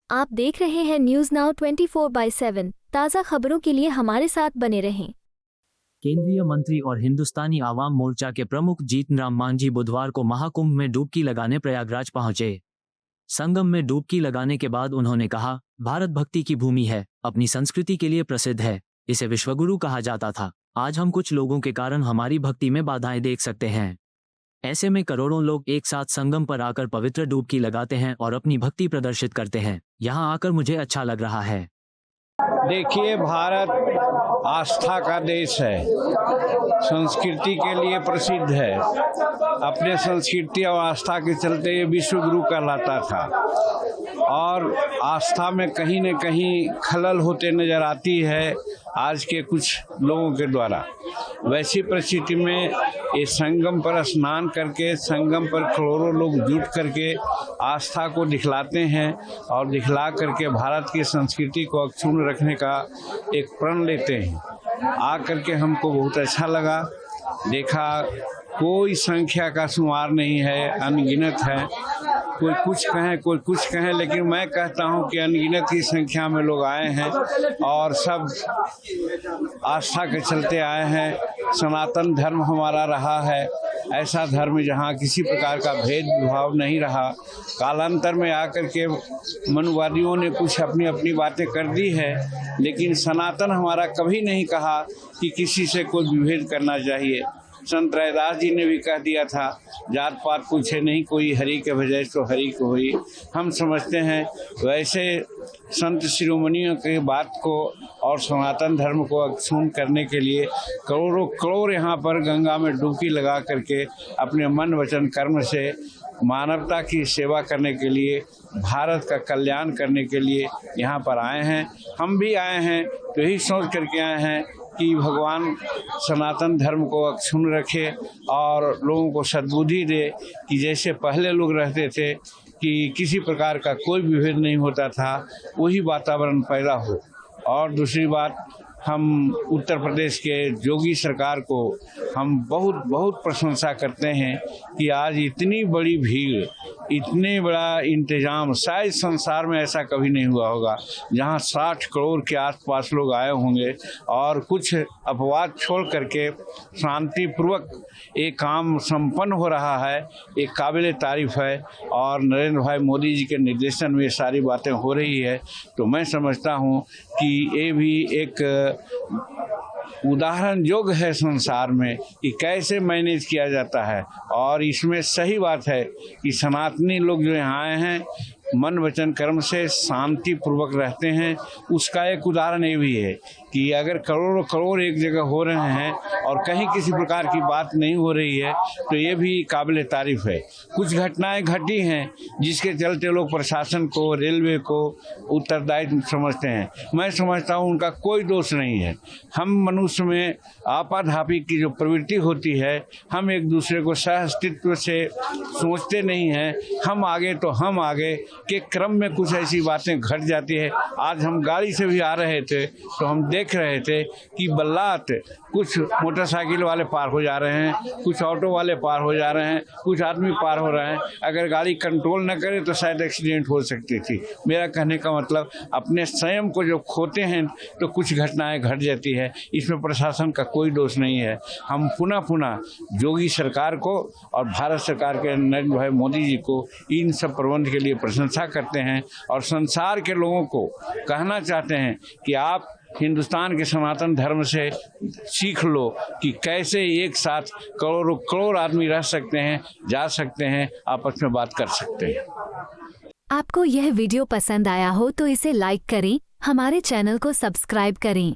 आप देख रहे हैं न्यूज नाउ 24/7। ताज़ा खबरों के लिए हमारे साथ बने रहें। केंद्रीय मंत्री और हिंदुस्तानी आवाम मोर्चा के प्रमुख जीतन राम मांझी बुधवार को महाकुंभ में डुबकी लगाने प्रयागराज पहुंचे। संगम में डुबकी लगाने के बाद उन्होंने कहा, भारत भक्ति की भूमि है, अपनी संस्कृति के लिए प्रसिद्ध है, इसे विश्वगुरु कहा जाता था। आज हम कुछ लोगों के कारण हमारी भक्ति में बाधाएं देख सकते हैं। ऐसे में करोड़ों लोग एक साथ संगम पर आकर पवित्र डुबकी लगाते हैं और अपनी भक्ति प्रदर्शित करते हैं। यहाँ आकर मुझे अच्छा लग रहा है। देखिए, भारत आस्था का देश है, संस्कृति के लिए प्रसिद्ध है। अपने संस्कृति और आस्था के चलते ये विश्व गुरु कहलाता था और आस्था में कहीं न कहीं खलल होते नजर आती है आज के कुछ लोगों के द्वारा। वैसी परिस्थिति में ये संगम पर स्नान करके, संगम पर करोड़ों लोग जुट करके आस्था को दिखलाते हैं और दिखला करके भारत की संस्कृति को अक्षुण्ण रखने का एक प्रण लेते हैं। आ करके हमको बहुत अच्छा लगा। देखा, कोई संख्या का शुमार नहीं है, अनगिनत है। कोई कुछ कहें, कोई कुछ कहें, लेकिन मैं कहता हूं कि अनगिनत की संख्या में लोग आए हैं और सब आस्था के चलते आए हैं। सनातन धर्म हमारा रहा है ऐसा धर्म जहां किसी प्रकार का भेदभाव नहीं रहा। कालांतर में आकर के मनुवादियों ने कुछ अपनी अपनी बातें कर दी है, लेकिन सनातन हमारा कभी नहीं कहा कि किसी से कोई विभेद करना चाहिए। संत रैदास जी ने भी कह दिया था, जात पात पूछे नहीं कोई, हरि के भजै तो हरि को होई। हम समझते हैं वैसे संत शिरोमणियों की बात को और सनातन धर्म को अक्षुण्ण करने के लिए करोड़ों करोड़ यहाँ पर गंगा में डुबकी लगा करके अपने मन वचन कर्म से मानवता की सेवा करने के लिए, भारत का कल्याण करने के लिए यहाँ पर आए हैं। हम भी आए हैं तो यही सोच करके आए हैं कि भगवान सनातन धर्म को अक्षुण्ण रखे और लोगों को सद्बुद्धि दे कि जैसे पहले लोग रहते थे कि किसी प्रकार का कोई विभेद नहीं होता था, वही वातावरण पैदा हो। और दूसरी बात, हम उत्तर प्रदेश के योगी सरकार को हम बहुत बहुत प्रशंसा करते हैं कि आज इतनी बड़ी भीड़, इतने बड़ा इंतजाम शायद संसार में ऐसा कभी नहीं हुआ होगा, जहां 60 करोड़ के आसपास लोग आए होंगे और कुछ अपवाद छोड़ करके शांतिपूर्वक एक काम संपन्न हो रहा है। एक काबिल तारीफ है और नरेंद्र भाई मोदी जी के निर्देशन में ये सारी बातें हो रही है। तो मैं समझता हूँ कि ये भी एक उदाहरण योग है संसार में कि कैसे मैनेज किया जाता है। और इसमें सही बात है कि सनातनी लोग जो यहाँ आए हैं मन वचन कर्म से शांति पूर्वक रहते हैं। उसका एक उदाहरण ये भी है कि अगर करोड़ों करोड़ एक जगह हो रहे हैं और कहीं किसी प्रकार की बात नहीं हो रही है तो ये भी काबिल तारीफ है। कुछ घटनाएं घटी हैं जिसके चलते लोग प्रशासन को, रेलवे को उत्तरदायित्व समझते हैं। मैं समझता हूँ उनका कोई दोष नहीं है। हम मनुष्य में आपाधापी की जो प्रवृत्ति होती है, हम एक दूसरे को सह अस्तित्व से सोचते नहीं हैं। हम आगे तो हम आगे के क्रम में कुछ ऐसी बातें घट जाती है। आज हम गाड़ी से भी आ रहे थे तो हम देख रहे थे कि बल्लात कुछ मोटरसाइकिल वाले पार हो जा रहे हैं, कुछ ऑटो वाले पार हो जा रहे हैं, कुछ आदमी पार हो रहे हैं। अगर गाड़ी कंट्रोल न करे तो शायद एक्सीडेंट हो सकती थी। मेरा कहने का मतलब, अपने संयम को जब खोते हैं तो कुछ घटनाएं घट जाती है। इसमें प्रशासन का कोई दोष नहीं है। हम पुनः पुनः योगी सरकार को और भारत सरकार के नरेंद्र भाई मोदी जी को इन सब प्रबंध के लिए प्रशंसा करते हैं और संसार के लोगों को कहना चाहते हैं कि आप हिंदुस्तान के सनातन धर्म से सीख लो कि कैसे एक साथ करोड़ों करोड़ आदमी रह सकते हैं, जा सकते हैं, आपस में बात कर सकते हैं। आपको यह वीडियो पसंद आया हो तो इसे लाइक करें, हमारे चैनल को सब्सक्राइब करें।